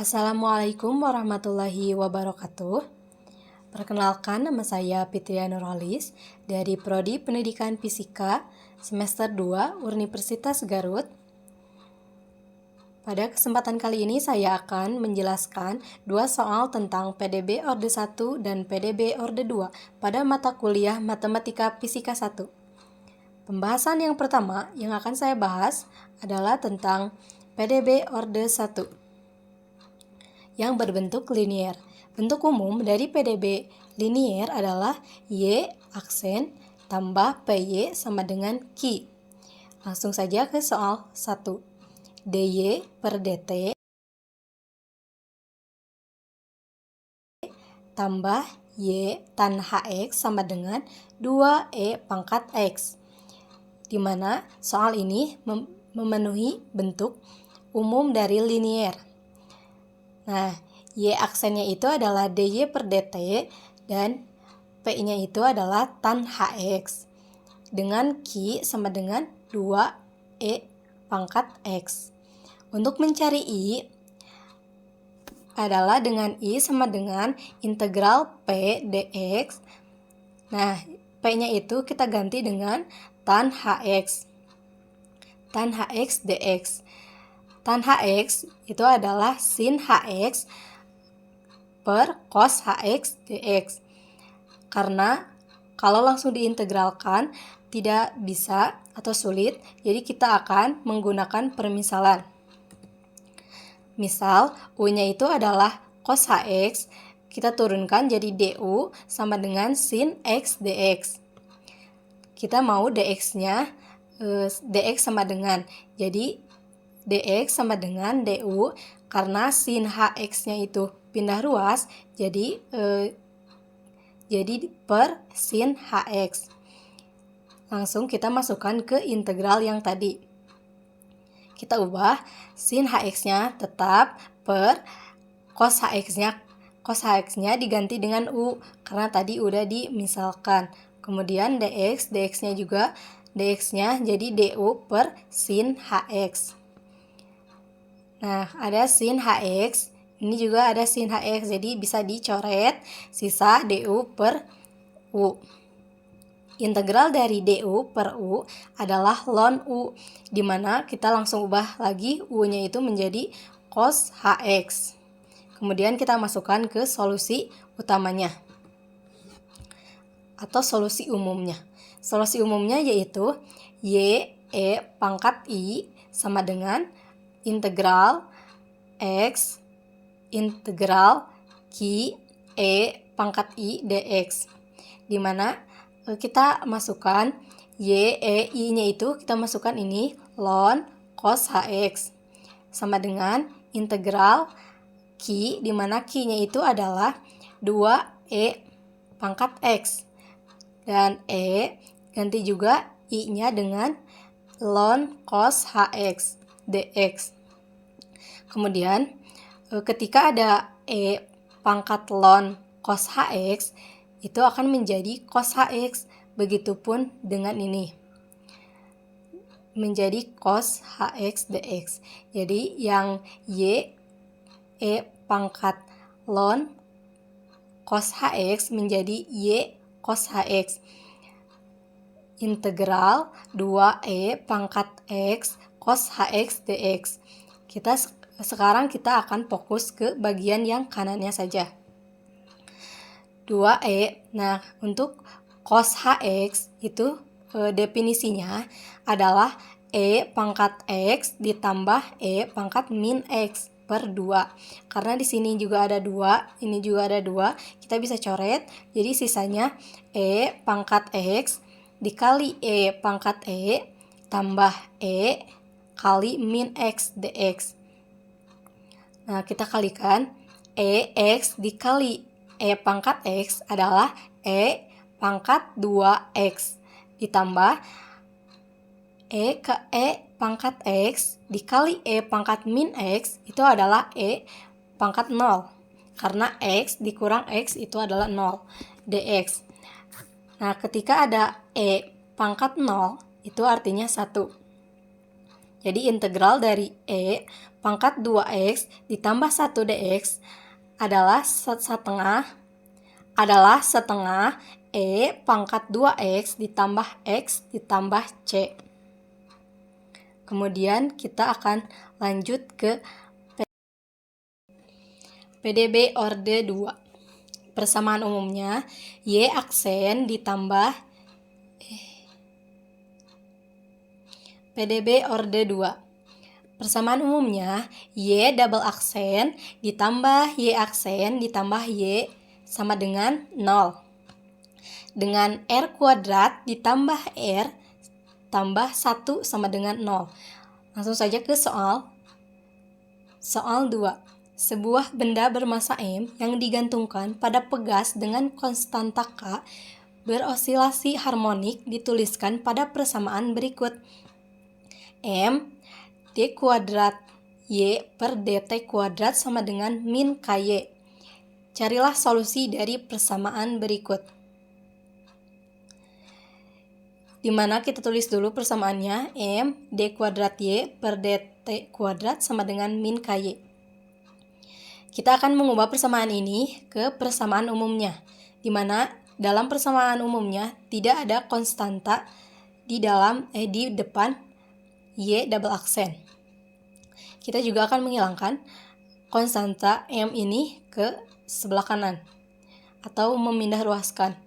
Assalamualaikum warahmatullahi wabarakatuh. Perkenalkan, nama saya Fitria Nurholis dari Prodi Pendidikan Fisika semester 2 Universitas Garut. Pada kesempatan kali ini saya akan menjelaskan dua soal tentang PDB Orde 1 dan PDB Orde 2 pada mata kuliah Matematika Fisika 1. Pembahasan yang pertama yang akan saya bahas adalah tentang PDB Orde 1 yang berbentuk linier. Bentuk umum dari PDB linier adalah Y aksen tambah PY sama dengan Q. Langsung saja ke soal 1. DY per DT tambah Y tan HX sama dengan 2E pangkat X. Di mana soal ini memenuhi bentuk umum dari linier. Nah, Y aksennya itu adalah DY per DT dan P-nya itu adalah tan HX dengan Q sama dengan 2E pangkat X. Untuk mencari I adalah dengan I sama dengan integral P dx. Nah, P-nya itu kita ganti dengan tan HX. Tan HX dx. Tan HX itu adalah sin HX per cos HX dx. Karena kalau langsung diintegralkan tidak bisa atau sulit, jadi kita akan menggunakan permisalan. Misal, U-nya itu adalah cos HX, kita turunkan jadi DU sama dengan sin X dx. Kita mau dx-nya, dx sama dengan, jadi dx sama dengan du, karena sin hx-nya itu pindah ruas, jadi per sin hx. Langsung kita masukkan ke integral yang tadi. Kita ubah sin hx-nya tetap per cos hx-nya diganti dengan u, karena tadi udah dimisalkan. Kemudian dx-nya juga, dx-nya jadi du per sin hx. Nah, ada sin hx, ini juga ada sin hx, jadi bisa dicoret, sisa du per u. Integral dari du per u adalah ln u, di mana kita langsung ubah lagi u-nya itu menjadi cos hx. Kemudian kita masukkan ke solusi utamanya, atau solusi umumnya. Solusi umumnya yaitu y e pangkat i sama dengan integral x integral q e pangkat i dx, di mana kita masukkan y e i-nya itu kita masukkan ini ln cos hx sama dengan integral q, di mana q-nya itu adalah 2e pangkat x, dan e ganti juga i-nya dengan ln cos hx dx. Kemudian ketika ada e pangkat ln cos hx, itu akan menjadi cos hx. Begitupun dengan ini, menjadi cos hx dx. Jadi yang y e pangkat ln cos hx menjadi y cos hx integral 2e pangkat x cos hx dx. Sekarang kita akan fokus ke bagian yang kanannya saja. 2e. Nah, untuk cos hx itu definisinya adalah e pangkat x ditambah e pangkat min x per 2. Karena di sini juga ada 2, ini juga ada 2, kita bisa coret. Jadi sisanya e pangkat x dikali e pangkat e tambah e kali min x dx. Nah, kita kalikan e x dikali e pangkat x adalah e pangkat 2x ditambah e ke e pangkat x dikali e pangkat min x itu adalah e pangkat 0. Karena x dikurang x itu adalah 0 dx. Nah, ketika ada e pangkat 0 itu artinya 1. Jadi integral dari E pangkat 2x ditambah 1 dx adalah setengah E pangkat 2x ditambah x ditambah c. Kemudian kita akan lanjut ke PDB orde 2. Persamaan umumnya Y aksen ditambah PDB orde 2. Persamaan umumnya Y double aksen ditambah Y aksen ditambah Y sama dengan 0. Dengan R kuadrat ditambah R tambah 1 sama dengan 0. Langsung saja ke soal 2. Sebuah benda bermasa M yang digantungkan pada pegas dengan konstanta K berosilasi harmonik dituliskan pada persamaan berikut. M d kuadrat Y per dt kuadrat sama dengan min KY. Carilah solusi dari persamaan berikut. Di mana kita tulis dulu persamaannya, M d kuadrat Y per dt kuadrat sama dengan min KY. Kita akan mengubah persamaan ini ke persamaan umumnya, di mana dalam persamaan umumnya tidak ada konstanta di depan Y double aksen. Kita juga akan menghilangkan konstanta M ini ke sebelah kanan atau memindah ruaskan.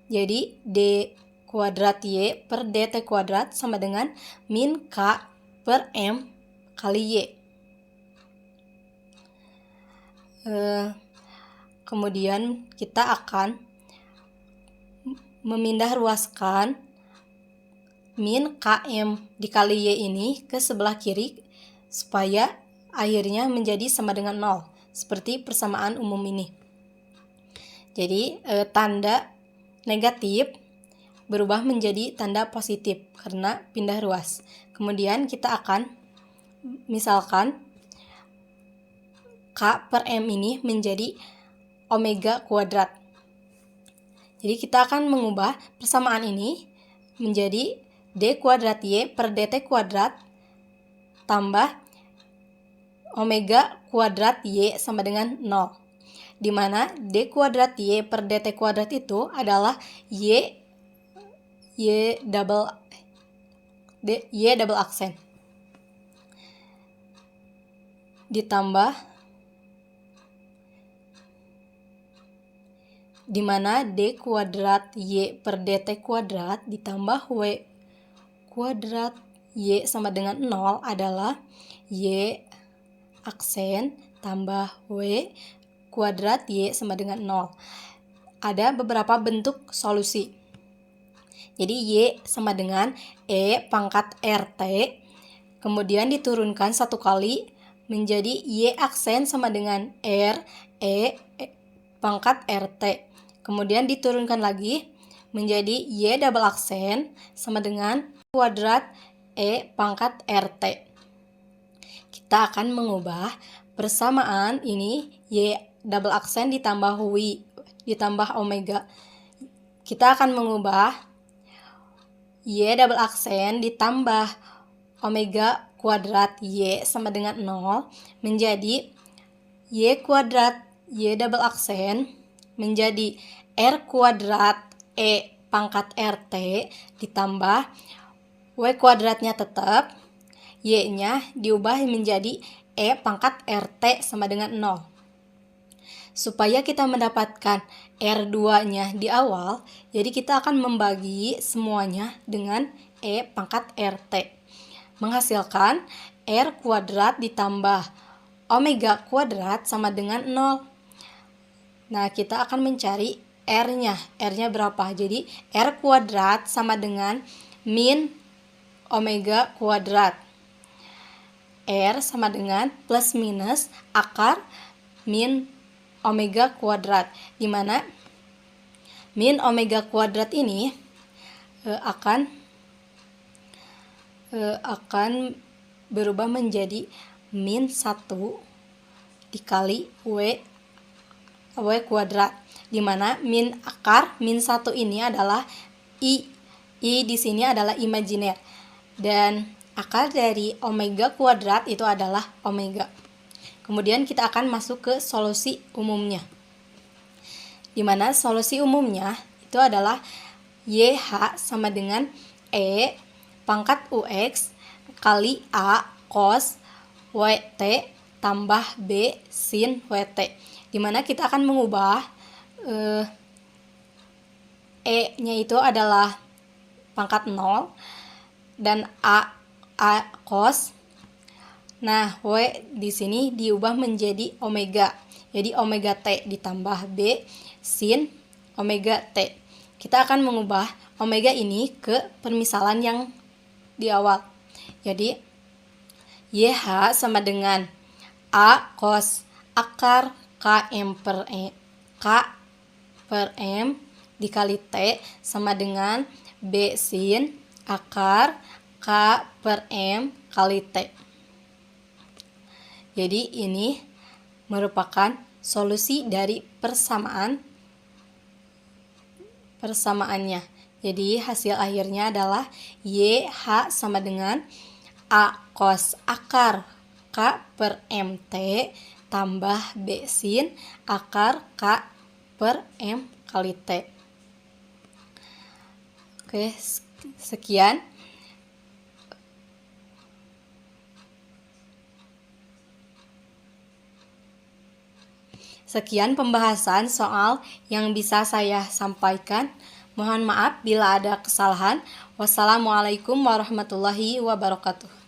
Jadi D kuadrat Y per dt kuadrat sama dengan min K per M kali Y. Kemudian kita akan memindah ruaskan min KM dikali Y ini ke sebelah kiri supaya akhirnya menjadi sama dengan 0 seperti persamaan umum ini. Jadi tanda negatif berubah menjadi tanda positif karena pindah ruas. Kemudian kita akan misalkan K per M ini menjadi omega kuadrat. Jadi kita akan mengubah persamaan ini menjadi D kuadrat Y per dt kuadrat tambah omega kuadrat Y sama dengan 0. Di mana D kuadrat Y per dt kuadrat itu adalah Y double aksen ditambah di mana D kuadrat Y per dt kuadrat ditambah W kuadrat Y sama dengan 0 adalah Y aksen tambah W kuadrat Y sama dengan 0. Ada beberapa bentuk solusi. Jadi Y sama dengan E pangkat RT, kemudian diturunkan satu kali menjadi Y aksen sama dengan R E pangkat RT. Kemudian diturunkan lagi menjadi Y double aksen sama dengan kuadrat E pangkat RT. Kita akan mengubah persamaan ini Y double aksen ditambah W ditambah omega. Kita akan mengubah Y double aksen ditambah omega kuadrat Y sama dengan 0 menjadi Y kuadrat Y double aksen menjadi R kuadrat E pangkat RT ditambah W kuadratnya tetap, Y-nya diubah menjadi E pangkat RT sama dengan 0. Supaya kita mendapatkan R2-nya di awal, jadi kita akan membagi semuanya dengan E pangkat RT. Menghasilkan R kuadrat ditambah omega kuadrat sama dengan 0. Nah, kita akan mencari R-nya. R-nya berapa? Jadi R kuadrat sama dengan min omega kuadrat. R sama dengan plus minus akar min omega kuadrat, di mana min omega kuadrat ini akan berubah menjadi min 1 dikali W kuadrat, di mana min akar min 1 ini adalah I di sini adalah imajiner, dan akar dari omega kuadrat itu adalah omega. Kemudian kita akan masuk ke solusi umumnya. Di mana solusi umumnya itu adalah YH sama dengan E pangkat UX kali A cos WT tambah B sin WT. Di mana kita akan mengubah E-nya itu adalah pangkat 0 dan A cos. Nah, W di sini diubah menjadi omega. Jadi omega T ditambah B sin omega T. Kita akan mengubah omega ini ke permisalan yang di awal. Jadi YH sama dengan A cos akar K per M dikali T sama dengan B sin akar K per M kali T. Jadi ini merupakan solusi dari persamaannya. Jadi hasil akhirnya adalah YH sama dengan A cos akar K per MT tambah B sin akar K per M kali T. Oke, sekian. Sekian pembahasan soal yang bisa saya sampaikan. Mohon maaf bila ada kesalahan. Wassalamualaikum warahmatullahi wabarakatuh.